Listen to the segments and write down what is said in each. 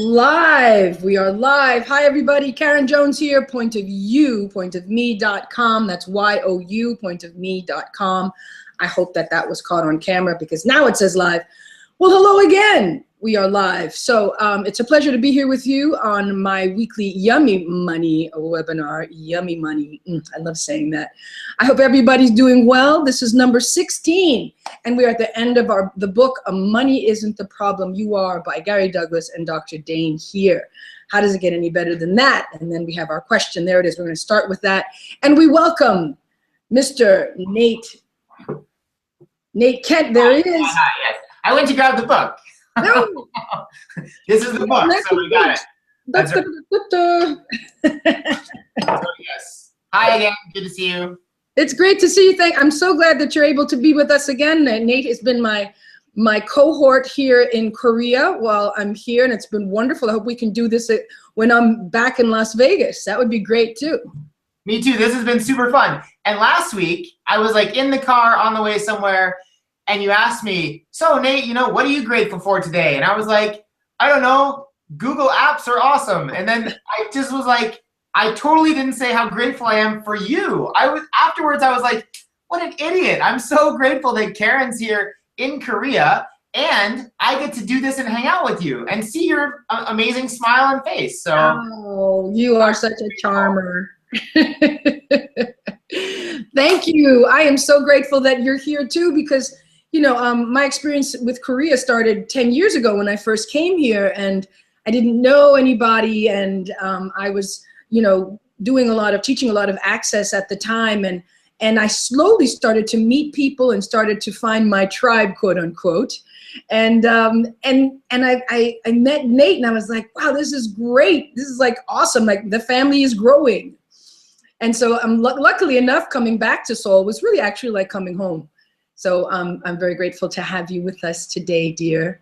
live. We are live. Hi, everybody. Karen Jones here, pointofme.com. That's Y-O-U, pointofme.com. I hope that was caught on camera because now it says live. Well, hello again. We are live. So it's a pleasure to be here with you on my weekly Yummy Money webinar. Yummy Money. I love saying that. I hope everybody's doing well. This is number 16. And we're at the end of the book, Money Isn't the Problem, You Are, by Gary Douglas and Dr. Dain Heer. How does it get any better than that? And then we have our question. There it is. We're going to start with that. And we welcome Mr. Nate Kent. There he is. Yes. I went to grab the book. No. This is the book, so we got it. That's right. Yes. Hi again. Good to see you. It's great to see you. I'm so glad that you're able to be with us again. Nate has been my cohort here in Korea while I'm here, and it's been wonderful. I hope we can do this when I'm back in Las Vegas. That would be great too. Me too. This has been super fun. And last week, I was like in the car on the way somewhere, and you asked me, so Nate, what are you grateful for today? And I was like, I don't know, Google Apps are awesome. And then I just was like, I totally didn't say how grateful I am for you. Afterwards, I was like, what an idiot. I'm so grateful that Karen's here in Korea and I get to do this and hang out with you and see your amazing smile and face. So, oh, you are such a charmer. Thank you. I am so grateful that you're here too, because my experience with Korea started 10 years ago when I first came here, and I didn't know anybody, and I was, teaching a lot of access at the time, and I slowly started to meet people and started to find my tribe, quote unquote, and I met Nate, and I was like, wow, this is great. This is like awesome. Like the family is growing, and so I'm luckily enough coming back to Seoul was really actually like coming home. So I'm very grateful to have you with us today, dear.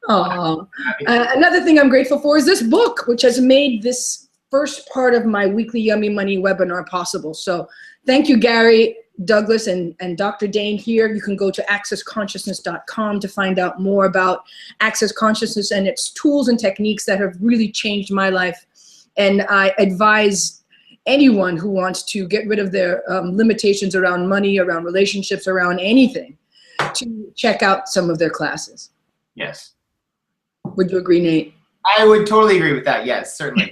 Another thing I'm grateful for is this book, which has made this first part of my weekly Yummy Money webinar possible. So thank you, Gary Douglas and Dr. Dain Heer. You can go to accessconsciousness.com to find out more about Access Consciousness and its tools and techniques that have really changed my life. And I advise anyone who wants to get rid of their limitations around money, around relationships, around anything, to check out some of their classes. Yes. Would you agree, Nate? I would totally agree with that. Yes, certainly.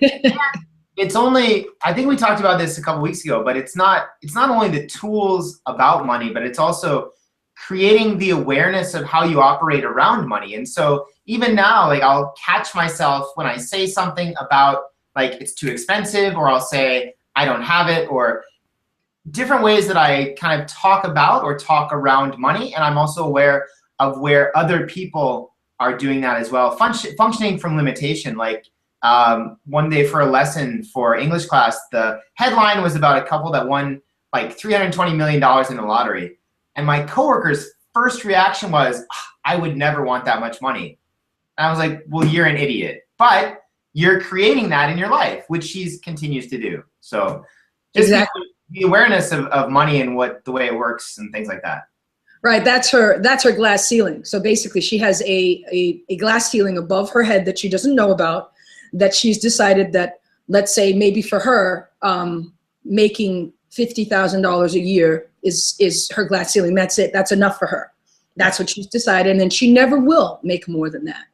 It's only, I think we talked about this a couple weeks ago, but it's not only the tools about money, but it's also creating the awareness of how you operate around money. And so even now, like I'll catch myself when I say something about like it's too expensive, or I'll say, I don't have it, or different ways that I kind of talk about or talk around money. And I'm also aware of where other people are doing that as well. Functioning from limitation. Like one day for a lesson for English class, the headline was about a couple that won like $320 million in the lottery. And my coworker's first reaction was, I would never want that much money. And I was like, well, you're an idiot. But you're creating that in your life, which she continues to do. So just exactly. The awareness of money and the way it works and things like that. Right, that's her glass ceiling. So basically she has a glass ceiling above her head that she doesn't know about, that she's decided that, let's say maybe for her, making $50,000 a year is her glass ceiling. That's it, that's enough for her. That's what she's decided, and then she never will make more than that.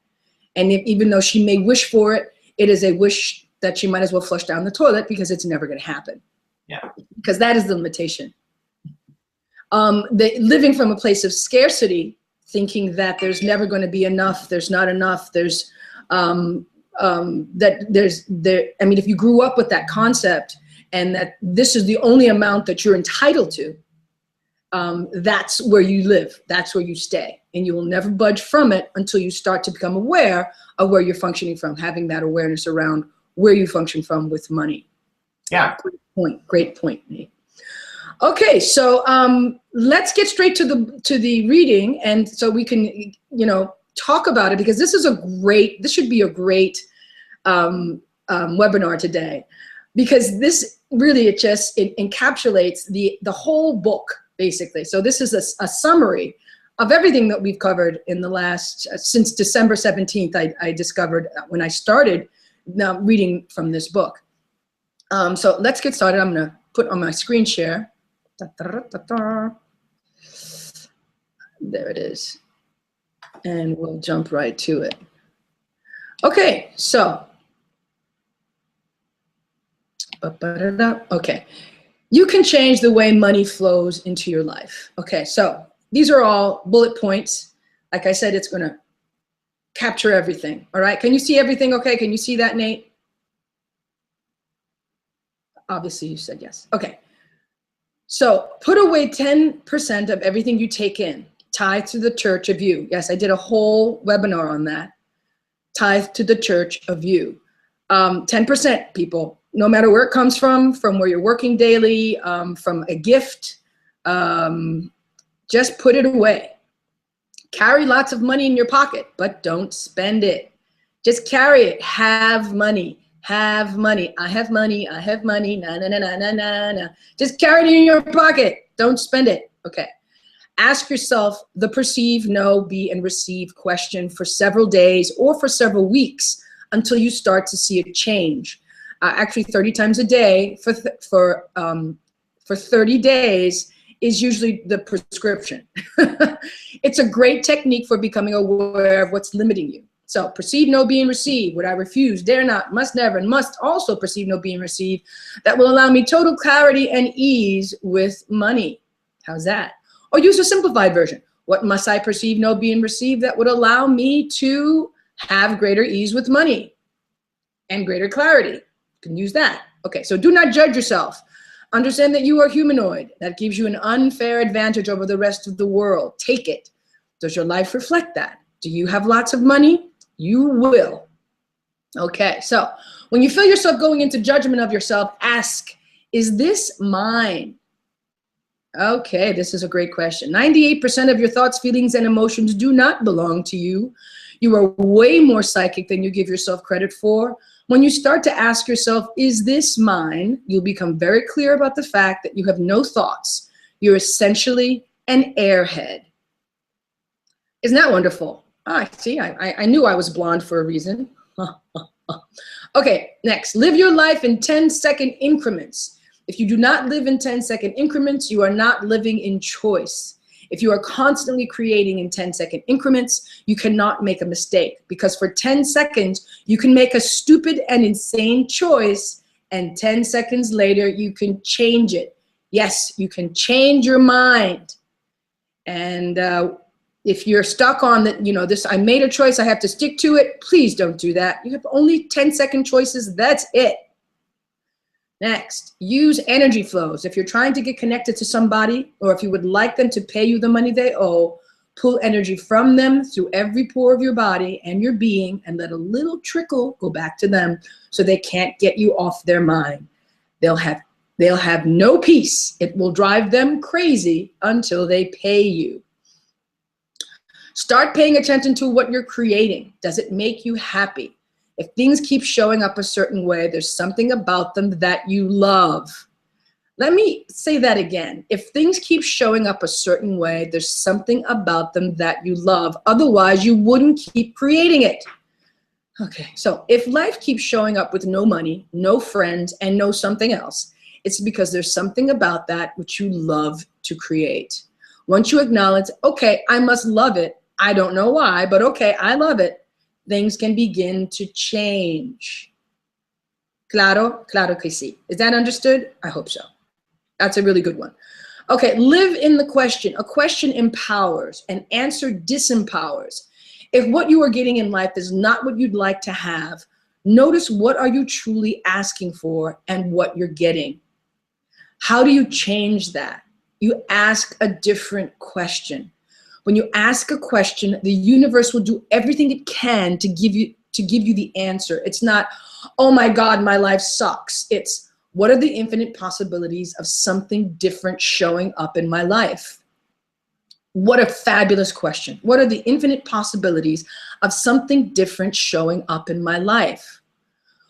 And even though she may wish for it, it is a wish that she might as well flush down the toilet because it's never going to happen. Yeah. Because that is the limitation. Living from a place of scarcity, thinking that there's never going to be enough, there's not enough, if you grew up with that concept and that this is the only amount that you're entitled to, that's where you live, that's where you stay, and you will never budge from it until you start to become aware of where you're functioning from, having that awareness around where you function from with money. Yeah. Great point, Nate. Okay, so let's get straight to the reading, and so we can talk about it, because this should be a great webinar today, because this really it encapsulates the whole book basically. So this is a summary of everything that we've covered in the last, since December 17th, I discovered when I started now reading from this book. So let's get started. I'm gonna put on my screen share. There it is. And we'll jump right to it. Okay, so. Okay, you can change the way money flows into your life. Okay, so these are all bullet points. Like I said, it's gonna capture everything, all right? Can you see everything okay? Can you see that, Nate? Obviously you said yes. Okay, so put away 10% of everything you take in. Tithe to the church of you. Yes, I did a whole webinar on that. Tithe to the church of you. 10%, people. No matter where it comes from where you're working daily, from a gift, just put it away. Carry lots of money in your pocket, but don't spend it. Just carry it. Have money. Have money. I have money. I have money. Na na na na na na na. Just carry it in your pocket. Don't spend it. Okay. Ask yourself the perceive, know, be, and receive question for several days or for several weeks until you start to see a change. Actually 30 times a day for 30 days is usually the prescription. It's a great technique for becoming aware of what's limiting you. So perceive, know, be, and receive. Would I refuse, dare not, must never, and must also perceive, know, be, and receive. That will allow me total clarity and ease with money. How's that? Or use a simplified version. What must I perceive, know, be, and receive that would allow me to have greater ease with money and greater clarity? You can use that. Okay, so do not judge yourself. Understand that you are humanoid. That gives you an unfair advantage over the rest of the world. Take it. Does your life reflect that? Do you have lots of money? You will. Okay, so when you feel yourself going into judgment of yourself, ask, is this mine? Okay, this is a great question. 98% of your thoughts, feelings, and emotions do not belong to you. You are way more psychic than you give yourself credit for. When you start to ask yourself, is this mine? You'll become very clear about the fact that you have no thoughts. You're essentially an airhead. Isn't that wonderful? Ah, see, I knew I was blonde for a reason. Okay, next, live your life in 10-second increments. If you do not live in 10-second increments, you are not living in choice. If you are constantly creating in 10-second increments, you cannot make a mistake, because for 10 seconds, you can make a stupid and insane choice, and 10 seconds later, you can change it. Yes, you can change your mind. And if you're stuck on that, you know, this, I made a choice, I have to stick to it, please don't do that. You have only 10-second choices, that's it. Next, use energy flows. If you're trying to get connected to somebody, or if you would like them to pay you the money they owe, pull energy from them through every pore of your body and your being, and let a little trickle go back to them so they can't get you off their mind. They'll have no peace. It will drive them crazy until they pay you. Start paying attention to what you're creating. Does it make you happy? If things keep showing up a certain way, there's something about them that you love. Let me say that again. If things keep showing up a certain way, there's something about them that you love. Otherwise, you wouldn't keep creating it. Okay, so if life keeps showing up with no money, no friends, and no something else, it's because there's something about that which you love to create. Once you acknowledge, okay, I must love it. I don't know why, but okay, I love it. Things can begin to change. Claro, claro que sí. Is that understood? I hope so. That's a really good one. Okay, live in the question. A question empowers, an answer disempowers. If what you are getting in life is not what you'd like to have, notice what are you truly asking for and what you're getting. How do you change that? You ask a different question. When you ask a question, the universe will do everything it can to give you the answer. It's not, oh my God, my life sucks. It's, what are the infinite possibilities of something different showing up in my life? What a fabulous question. What are the infinite possibilities of something different showing up in my life?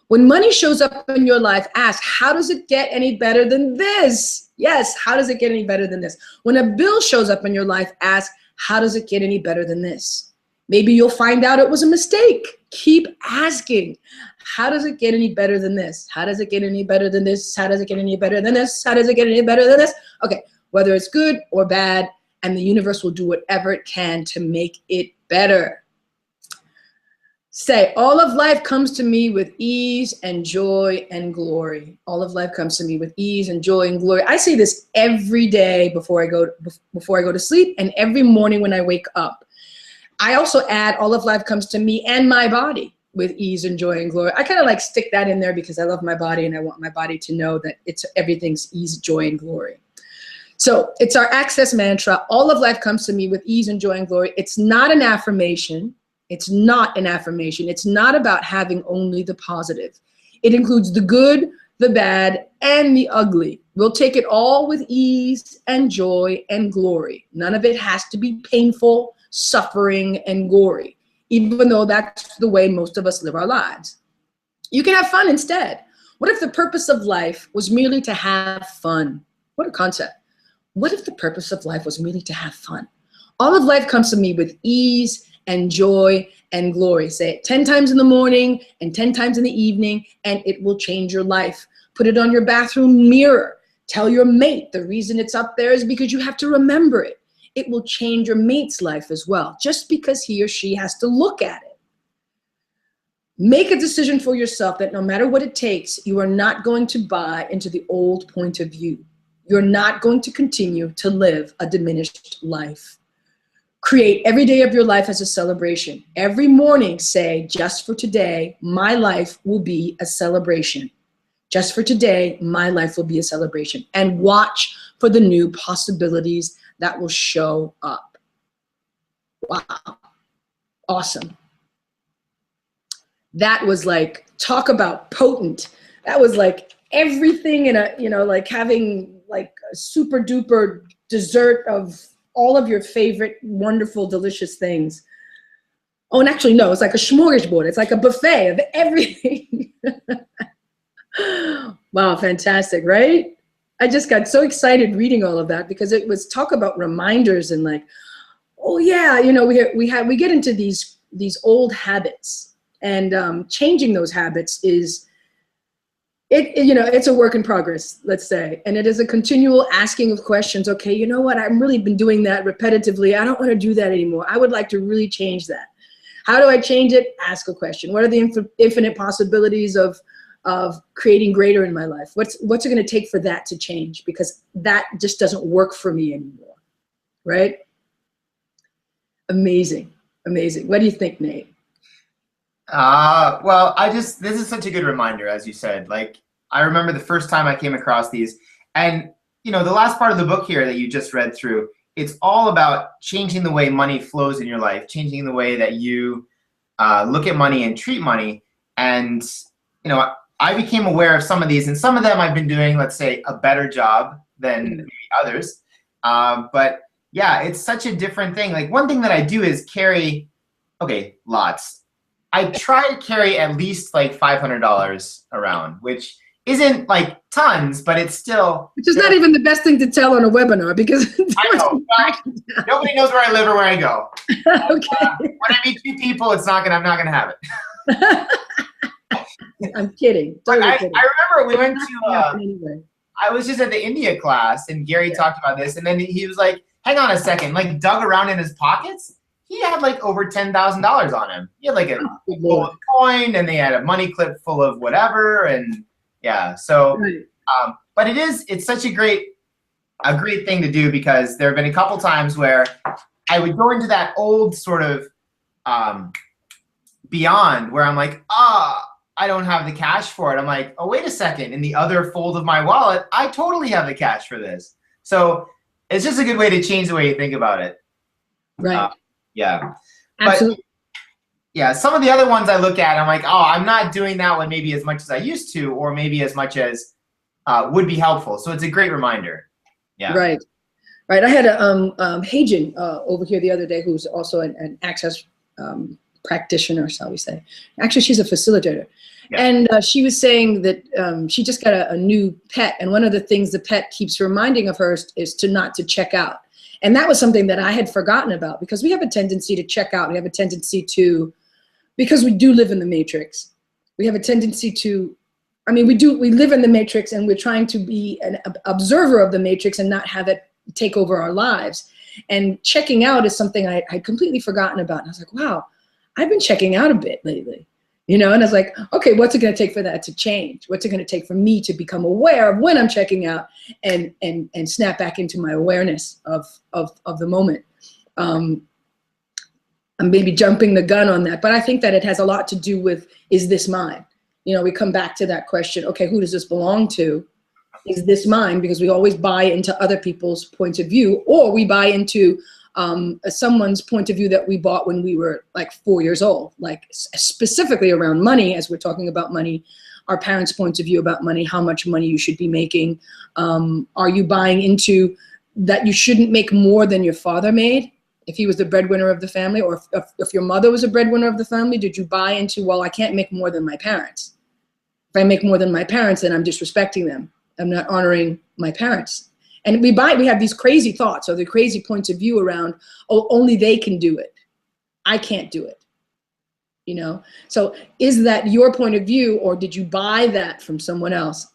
When money shows up in your life, ask, how does it get any better than this? Yes, how does it get any better than this? When a bill shows up in your life, ask, How does it get any better than this? Maybe you'll find out it was a mistake. Keep asking. How does it get any better than this? How does it get any better than this? How does it get any better than this? How does it get any better than this? Okay, whether it's good or bad, and the universe will do whatever it can to make it better. Say, all of life comes to me with ease and joy and glory. All of life comes to me with ease and joy and glory. I say this every day before I go to sleep, and every morning when I wake up. I also add, all of life comes to me and my body with ease and joy and glory. I kind of like stick that in there because I love my body and I want my body to know that everything's ease, joy, and glory. So it's our access mantra. All of life comes to me with ease and joy and glory. It's not an affirmation. It's not an affirmation. It's not about having only the positive. It includes the good, the bad, and the ugly. We'll take it all with ease and joy and glory. None of it has to be painful, suffering, and gory, even though that's the way most of us live our lives. You can have fun instead. What if the purpose of life was merely to have fun? What a concept. What if the purpose of life was merely to have fun? All of life comes to me with ease and joy and glory. Say it 10 times in the morning and 10 times in the evening, and it will change your life. Put it on your bathroom mirror. Tell your mate the reason it's up there is because you have to remember it. It will change your mate's life as well, just because he or she has to look at it. Make a decision for yourself that no matter what it takes, you are not going to buy into the old point of view. You're not going to continue to live a diminished life. Create every day of your life as a celebration. Every morning say, just for today, my life will be a celebration. Just for today, my life will be a celebration. And watch for the new possibilities that will show up. Wow. Awesome. That was like, talk about potent. That was like everything in a, like having like a super duper dessert of all of your favorite wonderful, delicious things. Oh, and actually, no, it's like a smorgasbord. It's like a buffet of everything. Wow, fantastic, right? I just got so excited reading all of that because it was talk about reminders and like, oh yeah, we get into these old habits, and changing those habits is it's a work in progress, let's say, and it is a continual asking of questions. Okay, you know what? I've really been doing that repetitively. I don't want to do that anymore. I would like to really change that. How do I change it? Ask a question. What are the infinite possibilities of creating greater in my life? What's it going to take for that to change? Because that just doesn't work for me anymore, right? Amazing, amazing. What do you think, Nate? Well, this is such a good reminder, as you said. Like, I remember the first time I came across these, and the last part of the book here that you just read through, it's all about changing the way money flows in your life, changing the way that you look at money and treat money. And, I became aware of some of these, and some of them I've been doing, let's say, a better job than maybe others. But yeah, it's such a different thing. Like, one thing that I do is carry, lots. I try to carry at least like $500 around, which isn't like tons, but it's still. Which is not even the best thing to tell on a webinar because. I know. Nobody knows where I live or where I go. Okay. When I meet two people, I'm not gonna have it. I'm kidding. Totally kidding. I remember we went to. I was just at the India class, and Gary talked about this, and then he was like, "Hang on a second," like dug around in his pockets. He had like over $10,000 on him. He had like a full of coin, and they had a money clip full of whatever, and yeah. So, but it's such a great thing to do because there have been a couple times where I would go into that old sort of beyond where I'm like, I don't have the cash for it. I'm like, oh, wait a second. In the other fold of my wallet, I totally have the cash for this. So it's just a good way to change the way you think about it. Right. Yeah. Absolutely. But yeah, some of the other ones I look at, I'm like, oh, I'm not doing that one maybe as much as I used to, or maybe as much as would be helpful. So it's a great reminder. Yeah. Right. Right. I had a Heijin over here the other day who's also an access practitioner, shall we say. Actually, she's a facilitator. Yeah. And she was saying that she just got a new pet. And one of the things the pet keeps reminding of her is not to check out. And that was something that I had forgotten about, because we have a tendency to check out. We have a tendency to, because we do live in the matrix, we have a tendency to, I mean, we live in the matrix, and we're trying to be an observer of the matrix and not have it take over our lives. And checking out is something I'd completely forgotten about. And I was like, wow, I've been checking out a bit lately, you know? And I was like, okay, what's it gonna take for that to change? What's it gonna take for me to become aware of when I'm checking out and snap back into my awareness of the moment? I'm maybe jumping the gun on that, but I think that it has a lot to do with, is this mine? You know, we come back to that question, okay, who does this belong to? Is this mine? Because we always buy into other people's points of view, or we buy into someone's point of view that we bought when we were like 4 years old, like specifically around money, as we're talking about money, our parents' points of view about money, how much money you should be making. Are you buying into that you shouldn't make more than your father made, if he was the breadwinner of the family, or if your mother was a breadwinner of the family? Did you buy into, well, I can't make more than my parents. If I make more than my parents, then I'm disrespecting them. I'm not honoring my parents. And we have these crazy thoughts, or the crazy points of view around, oh, only they can do it. I can't do it, you know? So is that your point of view, or did you buy that from someone else?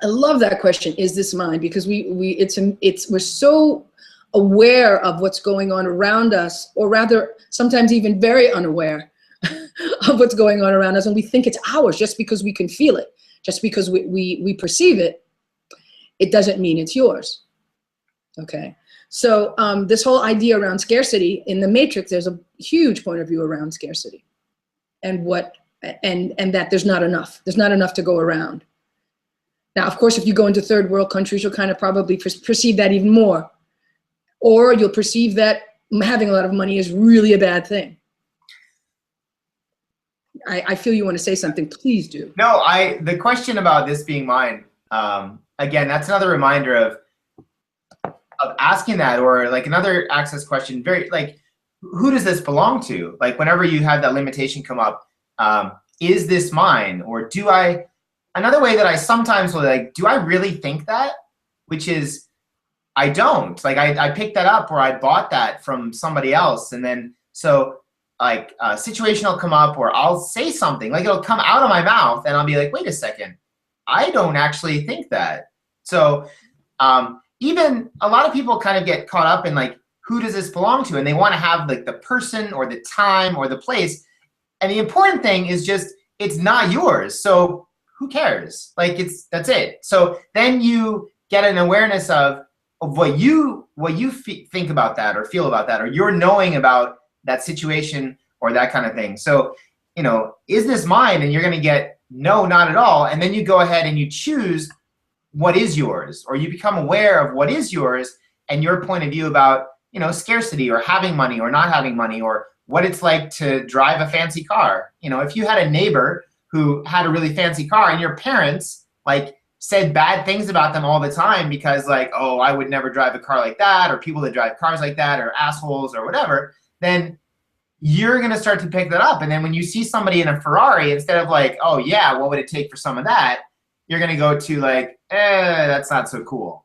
I love that question, is this mine? Because we're so aware of what's going on around us, or rather sometimes even very unaware of what's going on around us, and we think it's ours just because we can feel it, just because we perceive it. It doesn't mean it's yours. Okay, so this whole idea around scarcity in the matrix, there's a huge point of view around scarcity, and that there's not enough. There's not enough to go around. Now, of course, if you go into third world countries, you'll kind of probably perceive that even more, or you'll perceive that having a lot of money is really a bad thing. I feel you want to say something. Please do. No, the question about this being mine. Again, that's another reminder of asking that, or like another access question, very like, who does this belong to? Like whenever you have that limitation come up, is this mine? Or another way that I sometimes will like, do I really think that? Which is, I don't. Like I picked that up, or I bought that from somebody else. And then, so like a situation will come up, or I'll say something, like it'll come out of my mouth, and I'll be like, wait a second, I don't actually think that. So even a lot of people kind of get caught up in like, who does this belong to? And they want to have like the person or the time or the place. And the important thing is just, it's not yours. So who cares? Like that's it. So then you get an awareness of what you think about that, or feel about that, or you're knowing about that situation or that kind of thing. So, you know, is this mine? And you're going to get, no, not at all. And then you go ahead and you choose what is yours, or you become aware of what is yours and your point of view about, you know, scarcity, or having money or not having money, or what it's like to drive a fancy car. You know, if you had a neighbor who had a really fancy car, and your parents like said bad things about them all the time because like, oh, I would never drive a car like that, or people that drive cars like that are assholes or whatever, then you're going to start to pick that up. And then when you see somebody in a Ferrari, instead of like, oh yeah, what would it take for some of that? You're going to go to like, that's not so cool.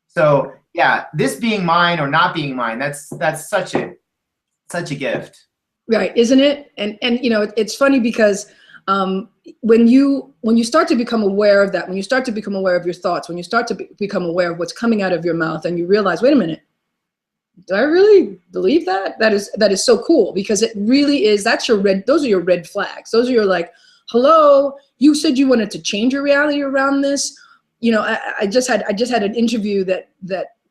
So yeah, this being mine or not being mine, that's such a gift. Right, isn't it? And you know, it's funny because when you start to become aware of that, when you start to become aware of your thoughts, when you start to become aware of what's coming out of your mouth, and you realize, wait a minute, do I really believe that? That is so cool, because it really is. Those are your red flags. Those are your like, hello, you said you wanted to change your reality around this. You know, I just had an interview that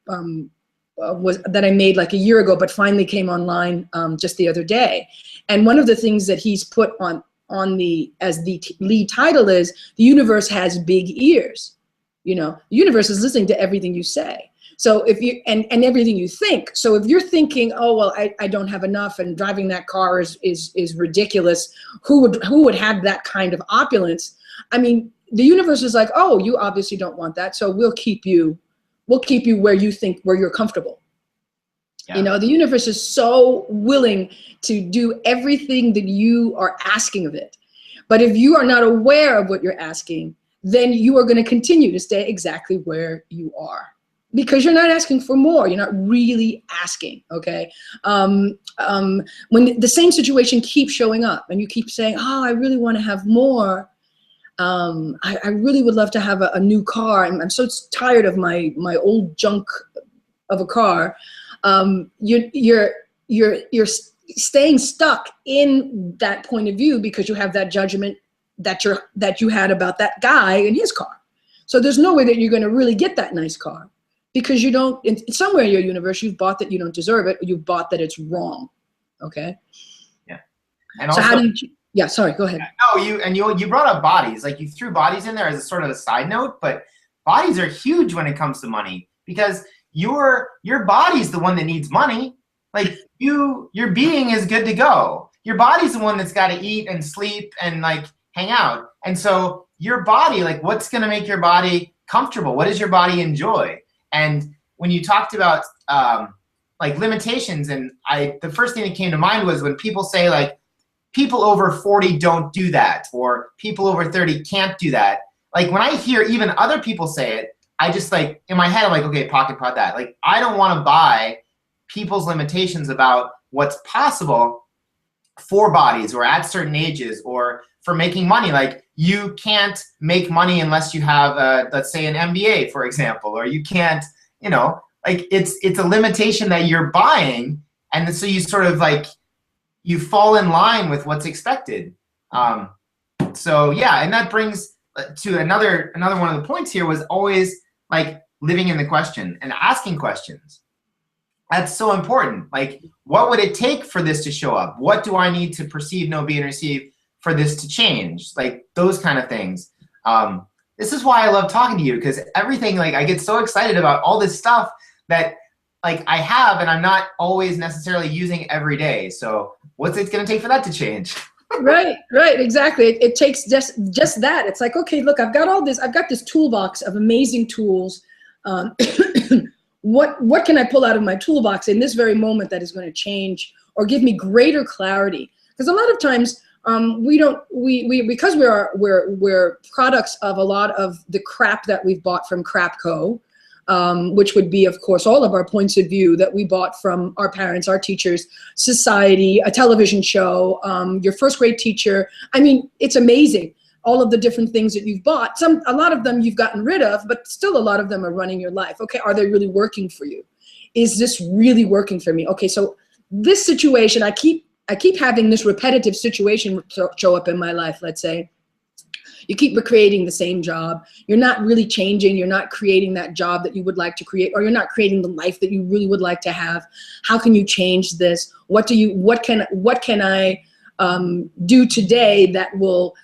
I made like a year ago, but finally came online just the other day. And one of the things that he's put on as the lead title is, the universe has big ears. You know, the universe is listening to everything you say. So if you, and everything you think. So if you're thinking, oh, well, I don't have enough, and driving that car is ridiculous, who would have that kind of opulence? I mean, the universe is like, oh, you obviously don't want that, so we'll keep you where you think, where you're comfortable. Yeah. You know, the universe is so willing to do everything that you are asking of it. But if you are not aware of what you're asking, then you are going to continue to stay exactly where you are. because you're not asking for more. You're not really asking, okay? When the same situation keeps showing up and you keep saying, oh, I really want to have more. I really would love to have a new car. I'm so tired of my old junk of a car. You're staying stuck in that point of view because you have that judgment that you had about that guy and his car. So there's no way that you're going to really get that nice car, because you don't, somewhere in your universe, you've bought that you don't deserve it, or you've bought that it's wrong. Okay. Yeah. And so also, how did you, yeah, sorry, go ahead. No, you brought up bodies. Like, you threw bodies in there as a sort of a side note, but bodies are huge when it comes to money, because your body's the one that needs money. Like, your being is good to go. Your body's the one that's got to eat and sleep and like hang out. And so your body, like, what's going to make your body comfortable? What does your body enjoy? And when you talked about like limitations, and the first thing that came to mind was when people say like, people over 40 don't do that, or people over 30 can't do that. Like, when I hear even other people say it, I just like, in my head, I'm like, okay, pocket pot that. Like, I don't want to buy people's limitations about what's possible for bodies, or at certain ages, or for making money. Like, you can't make money unless you have let's say an MBA, for example, or you can't, like, it's a limitation that you're buying. And so you sort of like, you fall in line with what's expected. So yeah, and that brings to another one of the points here, was always like living in the question and asking questions. That's so important. Like, what would it take for this to show up? What do I need to perceive, know, be, and receive for this to change? Like, those kind of things. This is why I love talking to you, because everything, like, I get so excited about all this stuff that like I have, and I'm not always necessarily using every day. So what's it going to take for that to change? Right, exactly. It takes just that. It's like, okay, look, I've got this toolbox of amazing tools. What can I pull out of my toolbox in this very moment that is going to change or give me greater clarity? Because a lot of times because we're products of a lot of the crap that we've bought from Crapco, which would be, of course, all of our points of view that we bought from our parents, our teachers, society, a television show, your first grade teacher. I mean, it's amazing, all of the different things that you've bought. A lot of them you've gotten rid of, but still a lot of them are running your life. Okay, are they really working for you? Is this really working for me? Okay, so this situation, I keep having this repetitive situation show up in my life, let's say. You keep recreating the same job. You're not really changing. You're not creating that job that you would like to create, or you're not creating the life that you really would like to have. How can you change this? What can I do today that will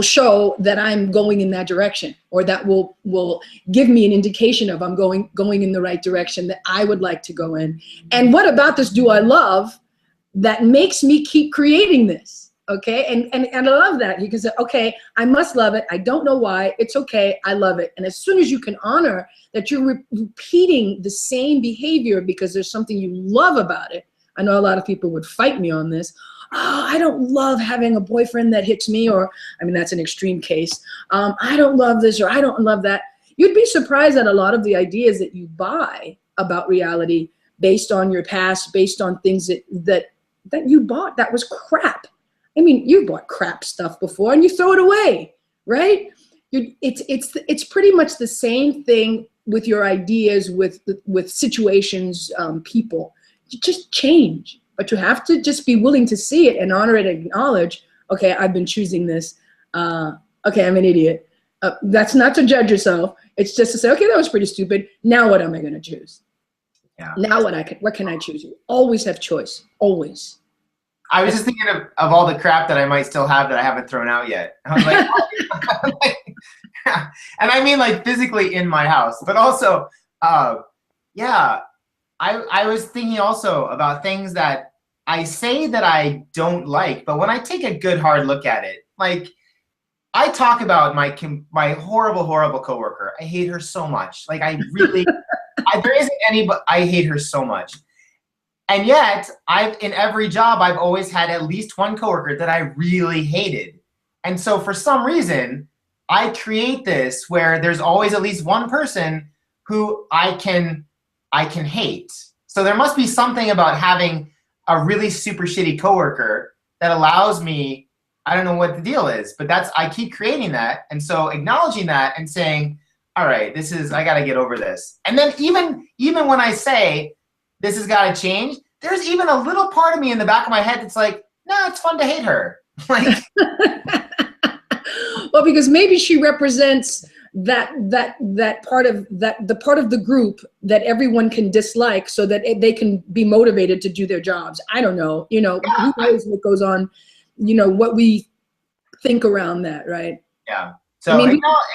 show that I'm going in that direction, or that will give me an indication of I'm going in the right direction that I would like to go in? And what about this do I love that makes me keep creating this? Okay, and I love that. You can say, okay, I must love it. I don't know why. It's okay. I love it. And as soon as you can honor that you're repeating the same behavior because there's something you love about it. I know a lot of people would fight me on this. Oh, I don't love having a boyfriend that hits me, or, I mean, that's an extreme case. I don't love this, or I don't love that. You'd be surprised at a lot of the ideas that you buy about reality based on your past, based on things that you bought that was crap. I mean, you bought crap stuff before and you throw it away, right? It's pretty much the same thing with your ideas, with situations, people. You just change, but you have to just be willing to see it and honor it and acknowledge, okay, I've been choosing this. Okay, I'm an idiot. That's not to judge yourself. It's just to say, okay, that was pretty stupid. Now what am I going to choose? Yeah. Now what can I choose? You always have choice, always. I was just thinking of all the crap that I might still have that I haven't thrown out yet. I was like, and I mean like physically in my house, but also, yeah, I was thinking also about things that I say that I don't like, but when I take a good hard look at it, like I talk about my horrible coworker. I hate her so much. Like I really, there isn't anybody, I hate her so much. And yet, in every job, I've always had at least one coworker that I really hated. And so for some reason, I create this where there's always at least one person who I can hate. So there must be something about having a really super shitty coworker that allows me, I don't know what the deal is, but I keep creating that. And so acknowledging that and saying, all right, I got to get over this. And then even when I say this has got to change, there's even a little part of me in the back of my head that's like, no, it's fun to hate her. Like, well, because maybe she represents that part of the part of the group that everyone can dislike, so that they can be motivated to do their jobs. I don't know, who knows what goes on, what we think around that, right? Yeah. So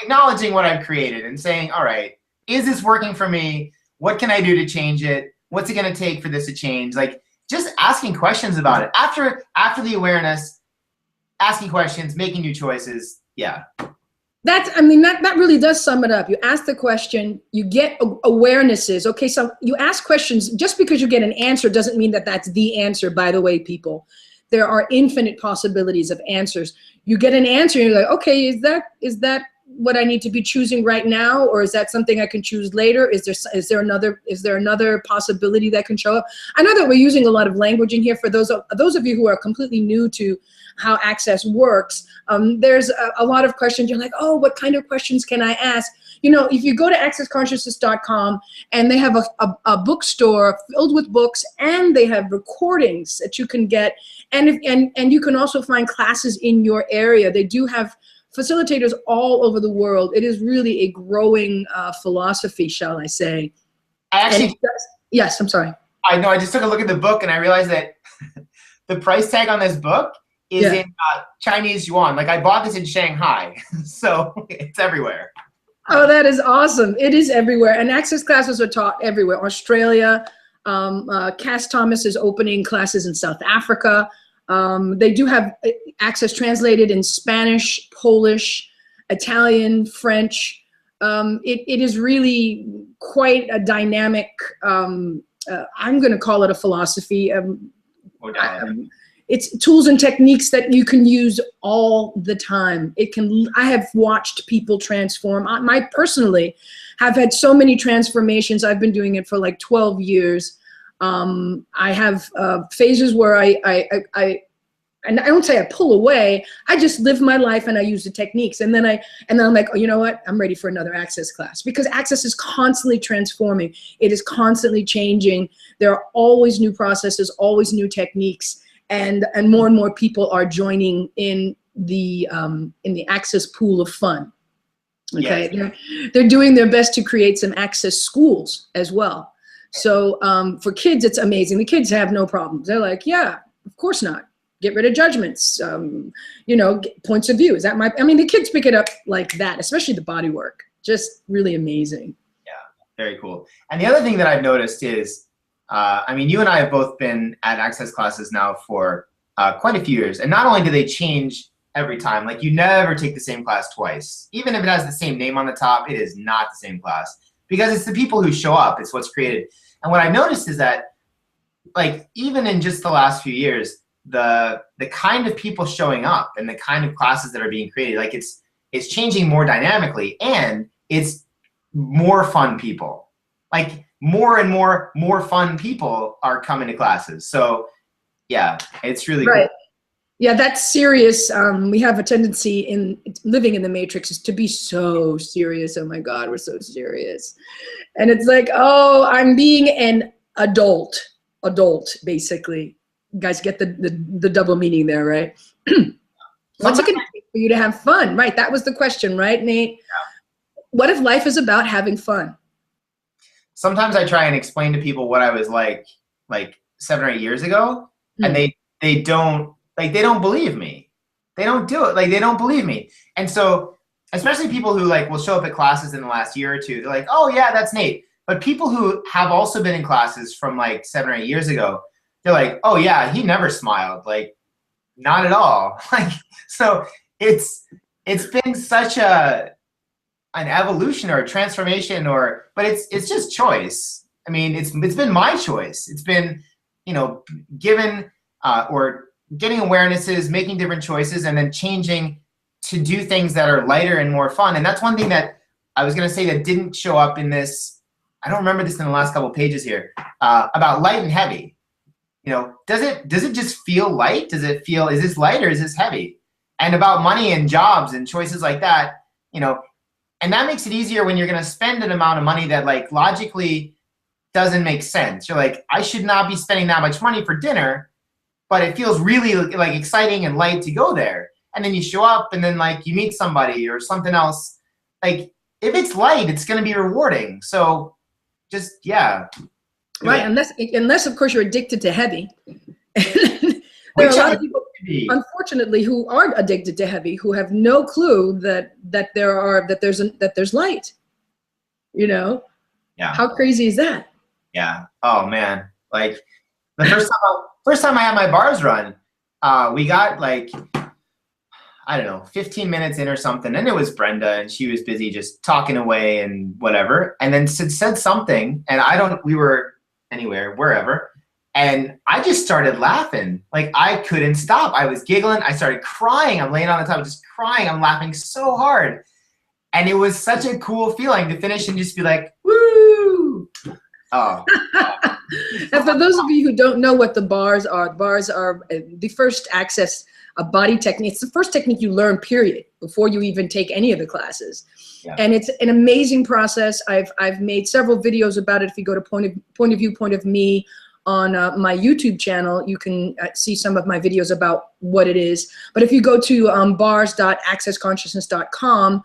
acknowledging what I've created and saying, all right, is this working for me? What can I do to change it? What's it going to take for this to change? Like, just asking questions about it. After the awareness, asking questions, making new choices. Yeah. That really does sum it up. You ask the question, you get awarenesses. Okay, so you ask questions. Just because you get an answer doesn't mean that that's the answer, by the way, people. There are infinite possibilities of answers. You get an answer and you're like, okay, is that what I need to be choosing right now, or is that something I can choose later? Is there another possibility that can show up? I know that we're using a lot of language in here. For those of you who are completely new to how Access works, there's a lot of questions. You're like, oh, what kind of questions can I ask? If you go to accessconsciousness.com, and they have a bookstore filled with books, and they have recordings that you can get, and you can also find classes in your area. They do have facilitators all over the world. It is really a growing philosophy, shall I say. Yes, I'm sorry. I know, I just took a look at the book and I realized that the price tag on this book is in Chinese yuan. Like, I bought this in Shanghai, so it's everywhere. Oh, that is awesome. It is everywhere. And Access classes are taught everywhere. Australia, Cass Thomas is opening classes in South Africa. They do have Access translated in Spanish, Polish, Italian, French. It is really quite a dynamic, I'm going to call it a philosophy. It's tools and techniques that you can use all the time. I have watched people transform. I personally have had so many transformations. I've been doing it for like 12 years. I have phases where and I don't say I pull away, I just live my life and I use the techniques. And then I'm like, oh, you know what? I'm ready for another Access class, because Access is constantly transforming. It is constantly changing. There are always new processes, always new techniques, and more people are joining in the Access pool of fun. Okay, yes. They're doing their best to create some Access schools as well. So for kids, it's amazing. The kids have no problems. They're like, yeah, of course not. Get rid of judgments, points of view. The kids pick it up like that, especially the body work. Just really amazing. Yeah, very cool. And the other thing that I've noticed is, you and I have both been at Access classes now for quite a few years. And not only do they change every time, like, you never take the same class twice. Even if it has the same name on the top, it is not the same class, because it's the people who show up. It's what's created. And what I noticed is that, like, even in just the last few years, the kind of people showing up and the kind of classes that are being created, like, it's changing more dynamically, and it's more fun people. Like, more and more fun people are coming to classes. So yeah, it's really cool. Yeah, that's serious. We have a tendency in living in the matrix is to be so serious. Oh my God, we're so serious. And it's like, oh, I'm being an adult, basically. You guys get the double meaning there, right? What's it gonna take for you to have fun? Right, that was the question, right, Nate? Yeah. What if life is about having fun? Sometimes I try and explain to people what I was like 7 or 8 years ago, and they don't believe me. They don't do it. Like, they don't believe me. And so, especially people who will show up at classes in the last year or two, they're like, oh yeah, that's Nate. But people who have also been in classes from 7 or 8 years ago, they're like, oh yeah, he never smiled. Like, not at all. So it's been such an evolution or a transformation, but it's just choice. I mean, it's been my choice. It's been, given or getting awarenesses, making different choices, and then changing to do things that are lighter and more fun. And that's one thing that I was going to say that didn't show up in this I don't remember this in the last couple of pages here, about light and heavy. You know, does it just feel light? Does it feel, is this light or is this heavy? And about money and jobs and choices like that, you know, and that makes it easier when you're going to spend an amount of money that like logically doesn't make sense. You're like, I should not be spending that much money for dinner, but it feels really like exciting and light to go there. And then you show up and then like you meet somebody or something else. Like if it's light, it's going to be rewarding. So just, yeah. Right, unless of course you're addicted to heavy. There are a lot of people, unfortunately, who are addicted to heavy, who have no clue that there's light. You know? Yeah. How crazy is that? Yeah. Oh man. Like the first time I had my bars run, we got like, I don't know, 15 minutes in or something, and it was Brenda, and she was busy just talking away and whatever, and then said something, and we were anywhere, wherever, and I just started laughing. Like I couldn't stop. I was giggling. I started crying. I'm laying on the top, just crying. I'm laughing so hard. And it was such a cool feeling to finish and just be like, woo! Oh. And for those of you who don't know what the bars are the first access a body technique. It's the first technique you learn, period, before you even take any of the classes. Yeah. And it's an amazing process. I've made several videos about it. If you go to Point of Me on my YouTube channel, you can see some of my videos about what it is. But if you go to bars.accessconsciousness.com,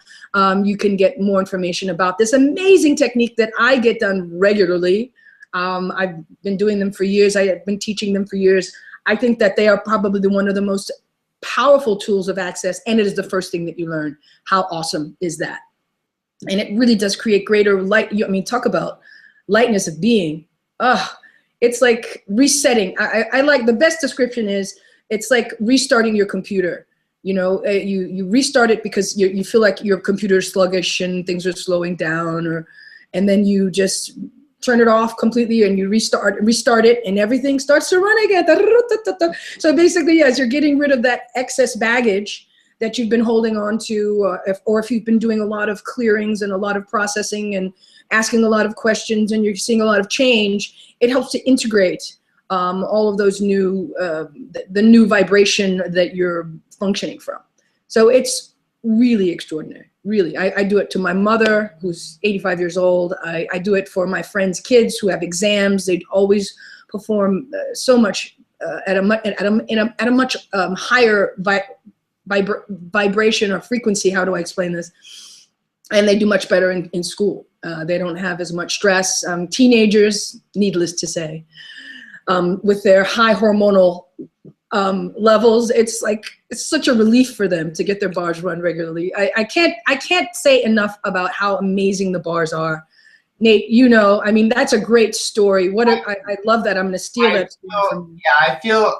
you can get more information about this amazing technique that I get done regularly. I've been doing them for years. I have been teaching them for years. I think that they are probably one of the most powerful tools of access, and it is the first thing that you learn. How awesome is that? And it really does create greater light. I mean, talk about lightness of being. It's like resetting. I like, the best description is, it's like restarting your computer. You know, you restart it because you feel like your computer is sluggish and things are slowing down, and then you just turn it off completely and you restart it, and everything starts to run again. So basically, yes, you're getting rid of that excess baggage that you've been holding on to, or if you've been doing a lot of clearings and a lot of processing and asking a lot of questions and you're seeing a lot of change. It helps to integrate all of those new, the new vibration that you're functioning from. So it's really extraordinary, really. I do it to my mother, who's 85 years old. I do it for my friends' kids who have exams. They always perform so much at a much higher vibration or frequency. How do I explain this? And they do much better in school. They don't have as much stress. Teenagers, needless to say, with their high hormonal levels, it's such a relief for them to get their bars run regularly. I can't say enough about how amazing the bars are. Nate, you know, I mean, that's a great story. I love that. I'm going to steal that. Yeah, I feel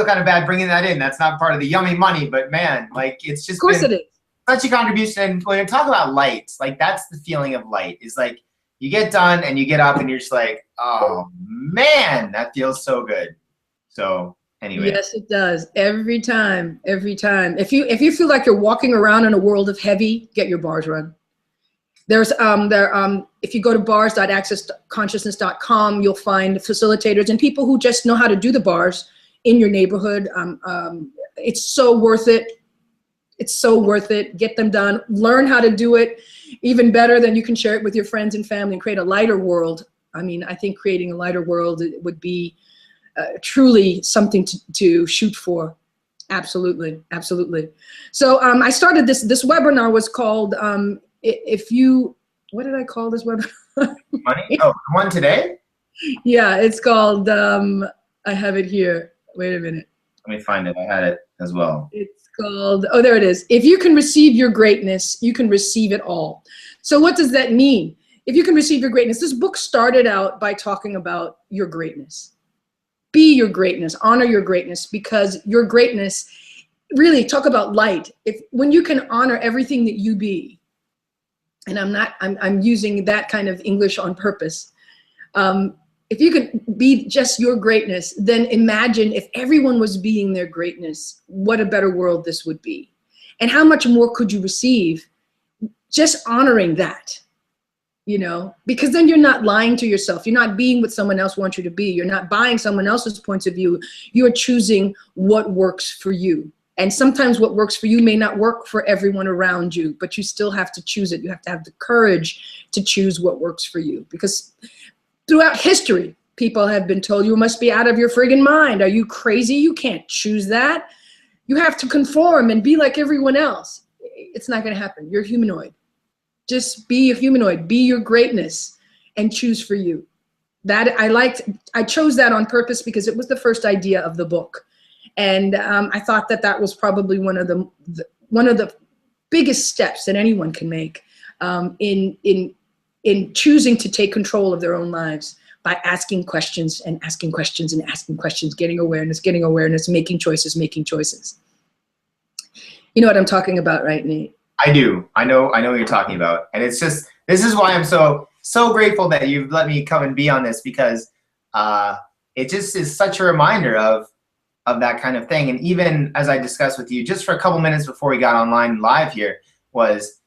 kind of bad bringing that in. That's not part of the yummy money, but man, like, it's just, of course it is such a contribution. And when you talk about light, like, that's the feeling of light, is like, you get done and you get up and you're just like, oh man, that feels so good. So anyway. Yes, it does. Every time, every time. If you feel like you're walking around in a world of heavy, get your bars run. There's if you go to bars.accessconsciousness.com, you'll find facilitators and people who just know how to do the bars in your neighborhood. It's so worth it. It's so worth it. Get them done. Learn how to do it. Even better, then you can share it with your friends and family and create a lighter world. I mean, I think creating a lighter world would be truly something to shoot for. Absolutely, absolutely. So I started this webinar was called what did I call this webinar? Money? Oh, one today? Yeah, it's called, I have it here. Wait a minute. Let me find it. I had it as well. It's called, oh, there it is. If you can receive your greatness, you can receive it all. So what does that mean? If you can receive your greatness, this book started out by talking about your greatness. Be your greatness, honor your greatness, because your greatness, really talk about light. When you can honor everything that you be, and I'm using that kind of English on purpose. If you could be just your greatness, then imagine if everyone was being their greatness, what a better world this would be. And how much more could you receive just honoring that? you know, because then you're not lying to yourself. You're not being what someone else wants you to be. You're not buying someone else's points of view. You're choosing what works for you. And sometimes what works for you may not work for everyone around you, but you still have to choose it. You have to have the courage to choose what works for you, because throughout history, people have been told, you must be out of your friggin' mind. Are you crazy? You can't choose that. You have to conform and be like everyone else. It's not gonna happen. You're a humanoid. Just be a humanoid, be your greatness, and choose for you. That I chose that on purpose because it was the first idea of the book. And I thought that that was probably one of the biggest steps that anyone can make in choosing to take control of their own lives, by asking questions and asking questions and asking questions, getting awareness, making choices. You know what I'm talking about, right, Nate? I do. I know what you're talking about. And it's just, this is why I'm so grateful that you've let me come and be on this, because it just is such a reminder of that kind of thing. And even as I discussed with you just for a couple minutes before we got online live here, was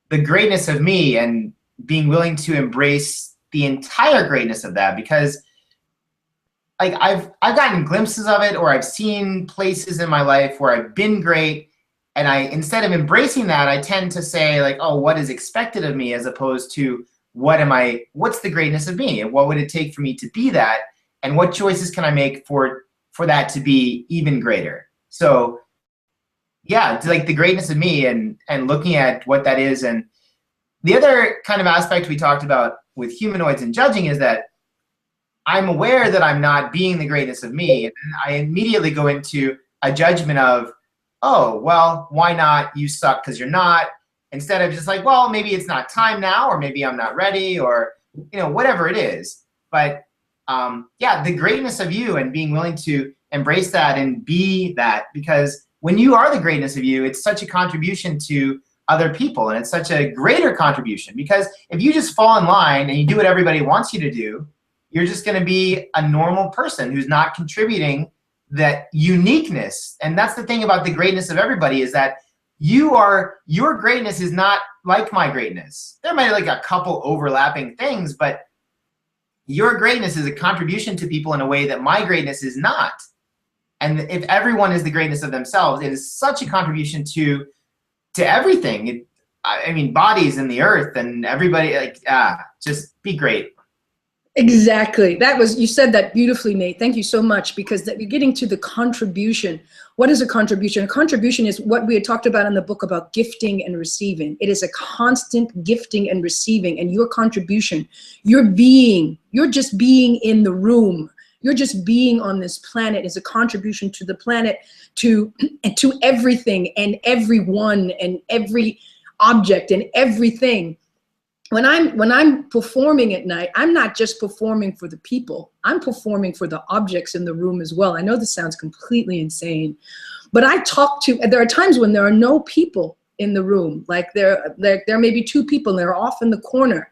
the greatness of me and being willing to embrace the entire greatness of that. Because like I've gotten glimpses of it, or I've seen places in my life where I've been great, and instead of embracing that, I tend to say like, oh, what is expected of me, as opposed to what's the greatness of me, and what would it take for me to be that, and what choices can I make for that to be even greater. So yeah, it's like the greatness of me, and looking at what that is. And the other kind of aspect we talked about with humanoids and judging is that I'm aware that I'm not being the greatness of me, and I immediately go into a judgment of, oh, well, why not? You suck because you're not. Instead of just like, well, maybe it's not time now, or maybe I'm not ready, or, you know, whatever it is. But yeah, the greatness of you, and being willing to embrace that and be that, because when you are the greatness of you, it's such a contribution to other people, and it's such a greater contribution. Because if you just fall in line and you do what everybody wants you to do, you're just going to be a normal person who's not contributing that uniqueness. And that's the thing about the greatness of everybody, is that your greatness is not like my greatness. There might be like a couple overlapping things, but your greatness is a contribution to people in a way that my greatness is not. And if everyone is the greatness of themselves, it is such a contribution to everything. I mean, bodies and the earth and everybody, like, just be great. Exactly. You said that beautifully, Nate. Thank you so much, because you're getting to the contribution. What is a contribution? A contribution is what we had talked about in the book about gifting and receiving. It is a constant gifting and receiving, and your contribution, you're just being in the room. You're just being on this planet is a contribution to the planet, to everything and everyone and every object and everything. When I'm performing at night, I'm not just performing for the people. I'm performing for the objects in the room as well. I know this sounds completely insane, but there are times when there are no people in the room. Like there may be two people and they're off in the corner.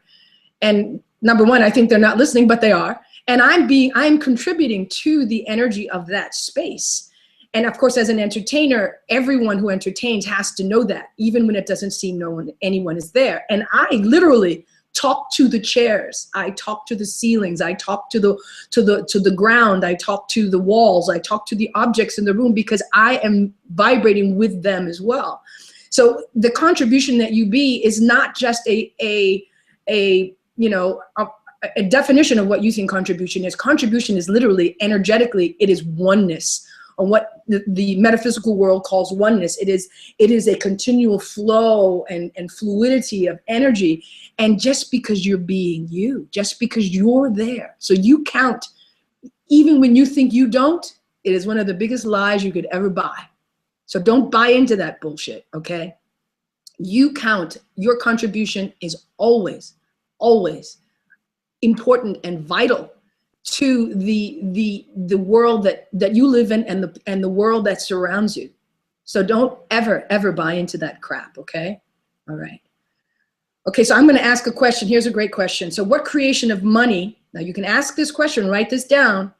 And number one, I think they're not listening, but they are. And I'm contributing to the energy of that space. And of course, as an entertainer, everyone who entertains has to know that, even when it doesn't seem anyone is there. And I literally talk to the chairs, I talk to the ceilings, I talk to the ground, I talk to the walls, I talk to the objects in the room, because I am vibrating with them as well. So the contribution that you be is not just a definition of what you think contribution is. Contribution is literally, energetically, it is oneness. On what the metaphysical world calls oneness. It is a continual flow and fluidity of energy. And just because you're being you, just because you're there, so you count, even when you think you don't, it is one of the biggest lies you could ever buy. So don't buy into that bullshit, okay? You count. Your contribution is always, always important and vital to the world that you live in, and the world that surrounds you. So don't ever buy into that crap, okay? All right. Okay, so I'm going to ask a question. Here's a great question. So what creation of money, now you can ask this question, write this down.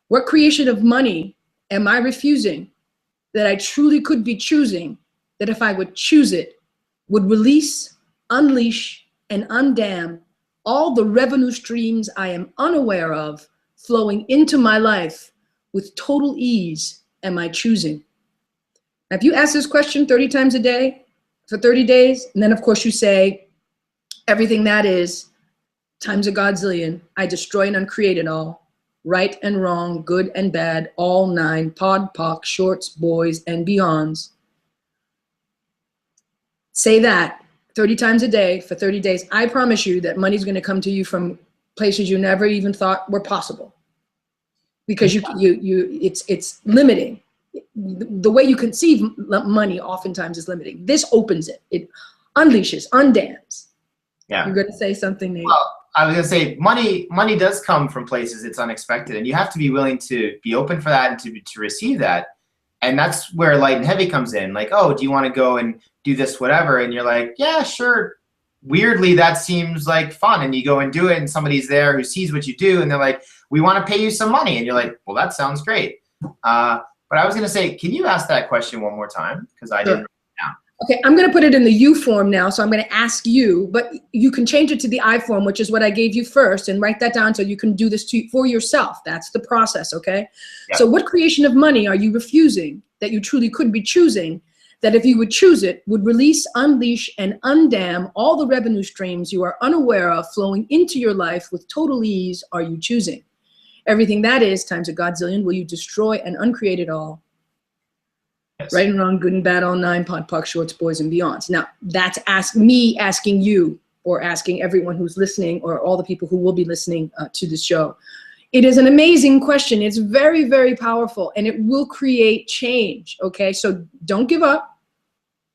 What creation of money am I refusing that I truly could be choosing, that if I would choose it, would release, unleash, and undam all the revenue streams I am unaware of flowing into my life with total ease am I choosing? Now, if you ask this question 30 times a day for 30 days, and then of course you say, everything that is times a godzillion, I destroy and uncreate it all, right and wrong, good and bad, all nine, pod, poc, shorts, boys, and beyonds. Say that 30 times a day for 30 days. I promise you that money's going to come to you from places you never even thought were possible, because it's limiting. The way you conceive money oftentimes is limiting. This opens it. It unleashes, undams. Yeah. You're going to say something, Nate. Well, I was going to say money does come from places it's unexpected, and you have to be willing to be open for that and to receive that. And that's where light and heavy comes in. Like, oh, do you want to go and do this, whatever? And you're like, yeah, sure. Weirdly, that seems like fun. And you go and do it, and somebody's there who sees what you do, and they're like, we want to pay you some money. And you're like, well, that sounds great. But I was going to say, can you ask that question one more time? Because I didn't write it down. Okay, I'm going to put it in the you form now. So I'm going to ask you, but you can change it to the I form, which is what I gave you first, and write that down so you can do this for yourself. That's the process, okay? Yeah. So what creation of money are you refusing that you truly could be choosing, that if you would choose it, would release, unleash, and undam all the revenue streams you are unaware of flowing into your life with total ease are you choosing? Everything that is times a godzillion, will you destroy and uncreate it all? Yes. Right and wrong, good and bad, all nine, pod, poc, shorts, boys, and beyonds. Now, that's me asking you, or asking everyone who's listening, or all the people who will be listening to the show. It is an amazing question. It's very, very powerful, and it will create change, okay? So don't give up,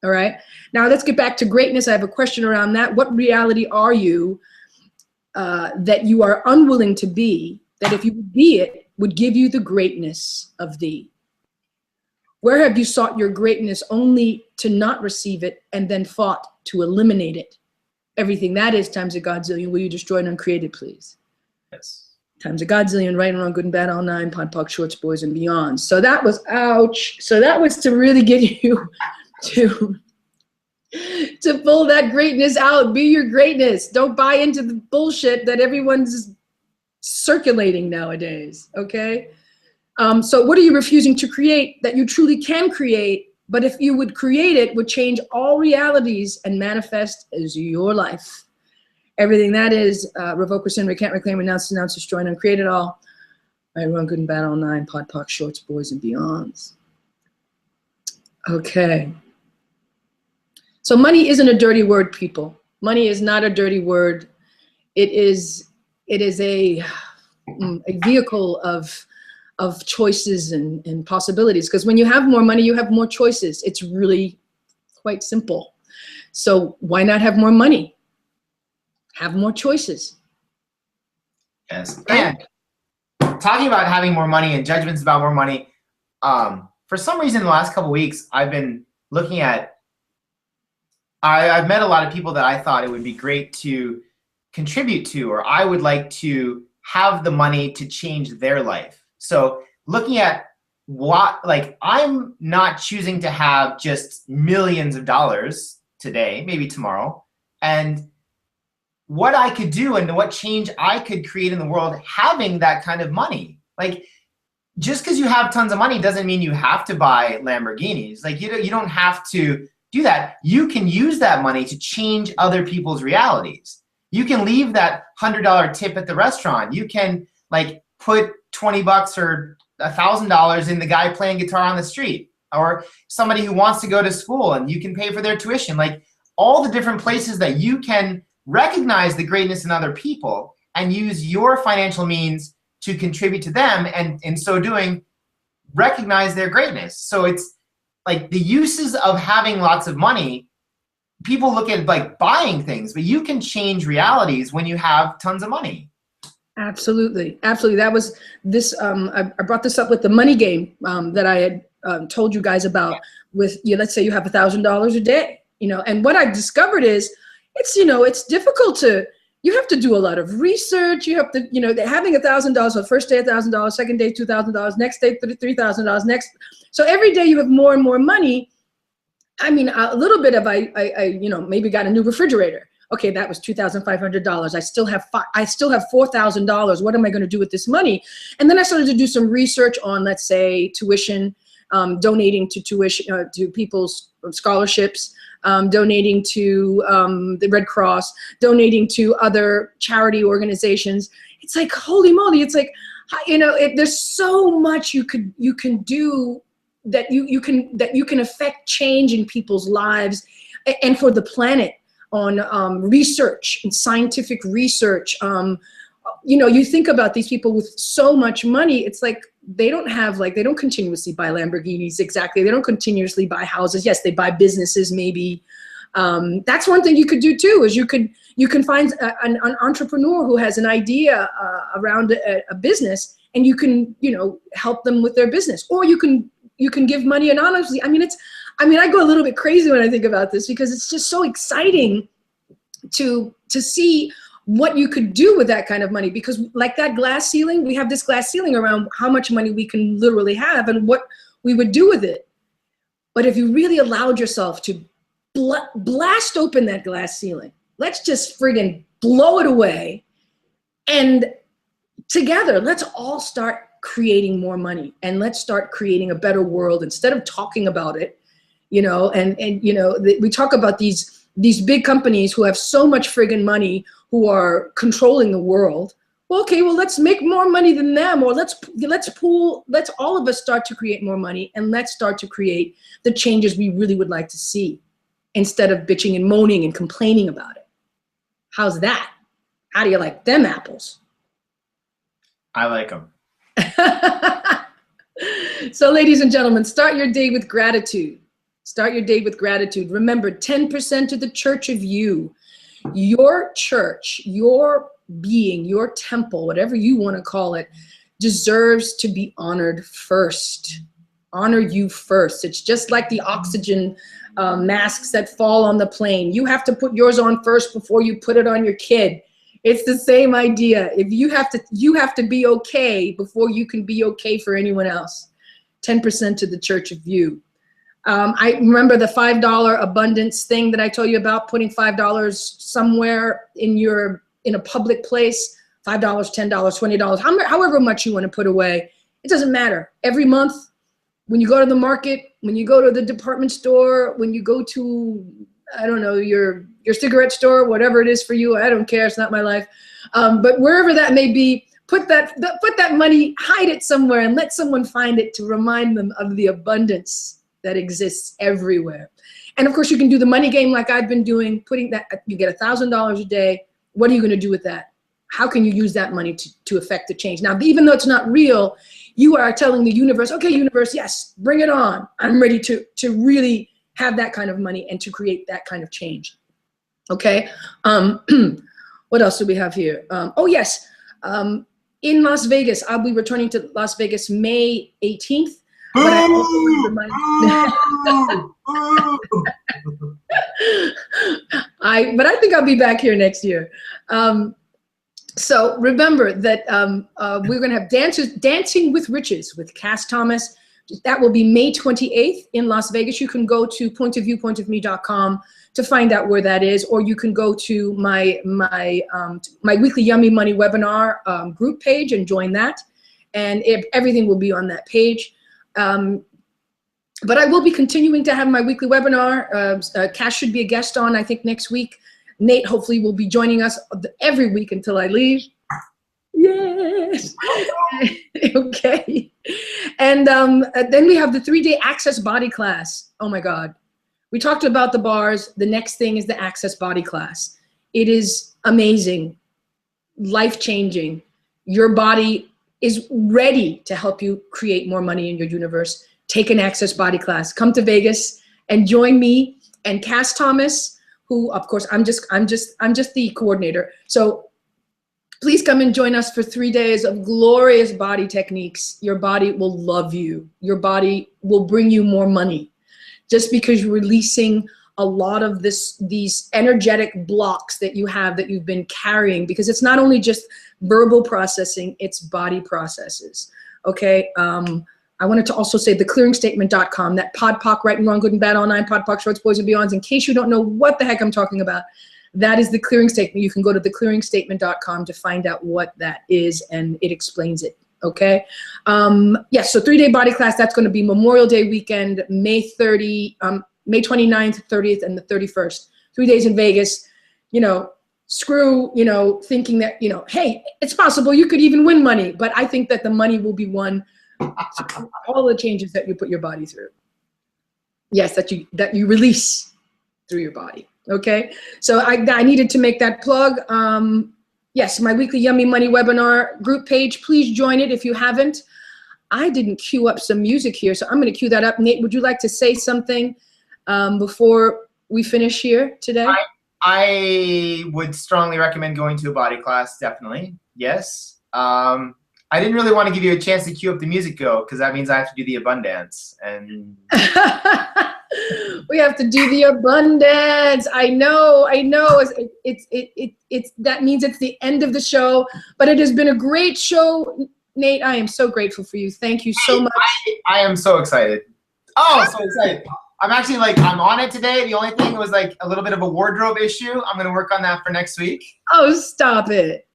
all right? Now, let's get back to greatness. I have a question around that. What reality are you that you are unwilling to be, that if you would be it, would give you the greatness of thee? Where have you sought your greatness only to not receive it, and then fought to eliminate it? Everything that is times a godzillion, will you destroy and uncreate it, please? Yes. Times a godzillion, right and wrong, good and bad, all nine, pod, poc, shorts, boys, and beyond. So that was, ouch. So that was to really get you to pull that greatness out. Be your greatness. Don't buy into the bullshit that everyone's circulating nowadays, okay? So what are you refusing to create that you truly can create, but if you would create it, would change all realities and manifest as your life? Everything that is, revoke, rescind, recant, reclaim, renounce, denounce, destroy, and uncreate it all. Right, wrong, good and bad, all nine, pod, poc, shorts, boys, and beyonds. Okay. So money isn't a dirty word, people. Money is not a dirty word. It is a vehicle of choices and possibilities. Because when you have more money, you have more choices. It's really quite simple. So why not have more money? Have more choices. Yes. And talking about having more money and judgments about more money, for some reason in the last couple of weeks, I've been looking at, I've met a lot of people that I thought it would be great to contribute to, or I would like to have the money to change their life. So looking at what, like, I'm not choosing to have just millions of dollars today, maybe tomorrow, and what I could do and what change I could create in the world having that kind of money. Like, just because you have tons of money doesn't mean you have to buy Lamborghinis. Like, you don't have to do that. You can use that money to change other people's realities. You can leave that $100 tip at the restaurant. You can, like, put 20 bucks or $1,000 in the guy playing guitar on the street, or somebody who wants to go to school and you can pay for their tuition. Like, all the different places that you can recognize the greatness in other people and use your financial means to contribute to them, and in so doing, recognize their greatness. So it's like the uses of having lots of money, people look at like buying things, but you can change realities when you have tons of money. Absolutely. Absolutely. That was this, I brought this up with the money game that I had told you guys about with, let's say you have $1,000 a day, and what I discovered is it's difficult to, you have to do a lot of research. You have to, having $1,000, so first day $1,000, second day $2,000, next day $3,000, next. So every day you have more and more money. I mean, a little bit of, I maybe got a new refrigerator. Okay, that was $2,500. I still have $4,000. What am I going to do with this money? And then I started to do some research on, let's say, tuition, donating to tuition to people's scholarships, donating to the Red Cross, donating to other charity organizations. It's like, holy moly! It's like, you know, there's so much you can do that you can affect change in people's lives and for the planet on research and scientific research. You know, you think about these people with so much money, it's like they don't continuously buy Lamborghinis exactly. They don't continuously buy houses. Yes, they buy businesses maybe. That's one thing you could do too, is you can find an entrepreneur who has an idea around a business, and you can, you know, help them with their business, or you can give money anonymously. I mean, I go a little bit crazy when I think about this, because it's just so exciting to see what you could do with that kind of money. Because like that glass ceiling, we have this glass ceiling around how much money we can literally have and what we would do with it. But if you really allowed yourself to blast open that glass ceiling, let's just friggin' blow it away, and together, let's all start creating more money, and let's start creating a better world instead of talking about it, you know. And you know, we talk about these big companies who have so much friggin' money, who are controlling the world. Well, okay, well, let's make more money than them, or let's all of us start to create more money, and let's start to create the changes we really would like to see, instead of bitching and moaning and complaining about it. How's that? How do you like them apples? I like them. So ladies and gentlemen, start your day with gratitude. Start your day with gratitude. Remember, 10% of the church of you, your church, your being, your temple, whatever you want to call it, deserves to be honored first. Honor you first. It's just like the oxygen masks that fall on the plane. You have to put yours on first before you put it on your kid. It's the same idea. If you have to be okay before you can be okay for anyone else. 10% to the church of you. I remember the $5 abundance thing that I told you about, putting $5 somewhere in a public place, $5, $10, $20, however much you want to put away. It doesn't matter. Every month, when you go to the market, when you go to the department store, when you go to, I don't know, your cigarette store, whatever it is for you, I don't care, it's not my life. But wherever that may be, put that money, hide it somewhere, and let someone find it to remind them of the abundance that exists everywhere. And of course, you can do the money game like I've been doing, putting that, you get $1,000 a day. What are you going to do with that? How can you use that money to affect the change? Now, even though it's not real, you are telling the universe, okay, universe, yes, bring it on. I'm ready to really have that kind of money and to create that kind of change. Okay. What else do we have here? Oh, yes. In Las Vegas, I'll be returning to Las Vegas May 18th. But I also want but I think I'll be back here next year. So remember that we're going to have Dancing with Riches with Cass Thomas. That will be May 28th in Las Vegas. You can go to pointofview.com to find out where that is, or you can go to my weekly Yummy Money webinar group page and join that, and everything will be on that page. But I will be continuing to have my weekly webinar. Cass should be a guest on, I think, next week. Nate hopefully will be joining us every week until I leave. Yes. Okay. And then we have the 3-day Access Body class. Oh my God. We talked about the bars. The next thing is the Access Body class. It is amazing, life-changing. Your body is ready to help you create more money in your universe. Take an Access Body class. Come to Vegas and join me and Cass Thomas, who, of course, I'm just the coordinator. So please come and join us for 3 days of glorious body techniques. Your body will love you. Your body will bring you more money, just because you're releasing a lot of these energetic blocks that you have, that you've been carrying, because it's not only just verbal processing, it's body processes. Okay. I wanted to also say theclearingstatement.com, that POD POC, right and wrong, good and bad, all nine, POD POC, shorts, boys and beyonds. In case you don't know what the heck I'm talking about, That is the clearing statement. You can go to theclearingstatement.com to find out what that is, and it explains it. Okay. Yes. So 3-day body class. That's going to be Memorial Day weekend, May 29th, 30th, and the 31st. 3 days in Vegas. You know, screw, you know, thinking that, you know, hey, it's possible you could even win money, but I think that the money will be won through all the changes that you put your body through. Yes, that you release through your body. Okay. So I needed to make that plug. Yes, my weekly Yummy Money webinar group page. Please join it if you haven't. I didn't cue up some music here, so I'm going to cue that up. Nate, would you like to say something before we finish here today? I would strongly recommend going to a body class, definitely. Yes. I didn't really want to give you a chance to cue up the music because that means I have to do the abundance. And we have to do the abundance. I know. It's that means it's the end of the show, but it has been a great show, Nate. I am so grateful for you. Thank you so much. I am so excited. Oh, so excited. I'm actually I'm on it today. The only thing was like a little bit of a wardrobe issue. I'm going to work on that for next week. Oh, stop it.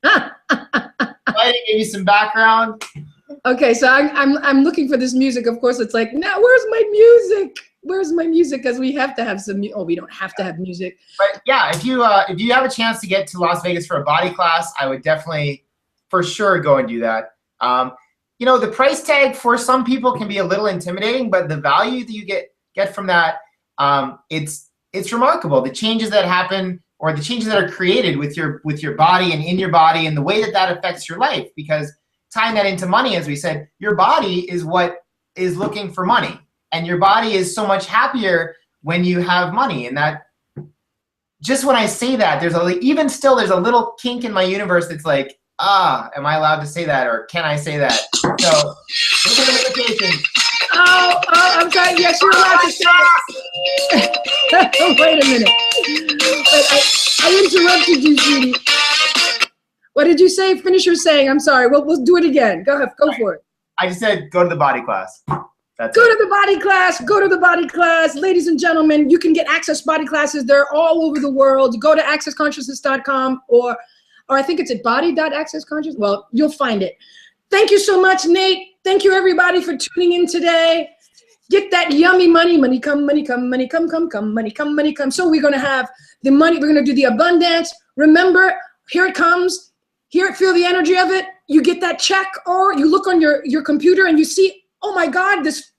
Lighting, give you some background. Okay, so I'm looking for this music. Of course, it's like, now where's my music? Where's my music? Because we have to have some. Oh, we don't have to have music. But yeah, if you have a chance to get to Las Vegas for a body class, I would definitely, for sure, go and do that. You know, the price tag for some people can be a little intimidating, but the value that you get from that, it's remarkable. The changes that happen, or the changes that are created with your body and in your body, and the way that affects your life. Because tying that into money, as we said, your body is what is looking for money, and your body is so much happier when you have money. And that, just when I say that, there's a little kink in my universe that's like, am I allowed to say that, or can I say that? So look at the notifications. Oh, I'm sorry. Yes, you're allowed to say it. Wait a minute. But I interrupted you, sweetie. What did you say? Finish your saying. I'm sorry. We'll do it again. Go ahead. Go for it. I just said go to the body class. Go to the body class. Go to the body class. Ladies and gentlemen, you can get access body classes. They're all over the world. Go to accessconsciousness.com or I think it's at body.accessconscious. Well, you'll find it. Thank you so much, Nate. Thank you, everybody, for tuning in today. Get that yummy money. Money come, money come, money come, money come, money come. So we're going to have the money. We're going to do the abundance. Remember, here it comes. Hear it, feel the energy of it. You get that check, or you look on your computer and you see, oh, my God, this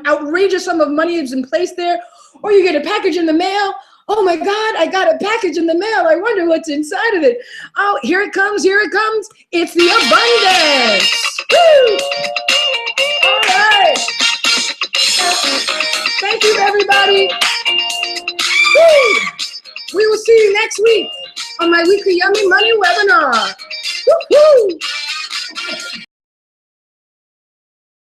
outrageous sum of money is in place there. Or you get a package in the mail. Oh my God, I got a package in the mail. I wonder what's inside of it. Oh, here it comes, here it comes. It's the abundance. Woo! All right. Thank you, everybody. Woo! We will see you next week on my weekly Yummy Money webinar. Woo-hoo!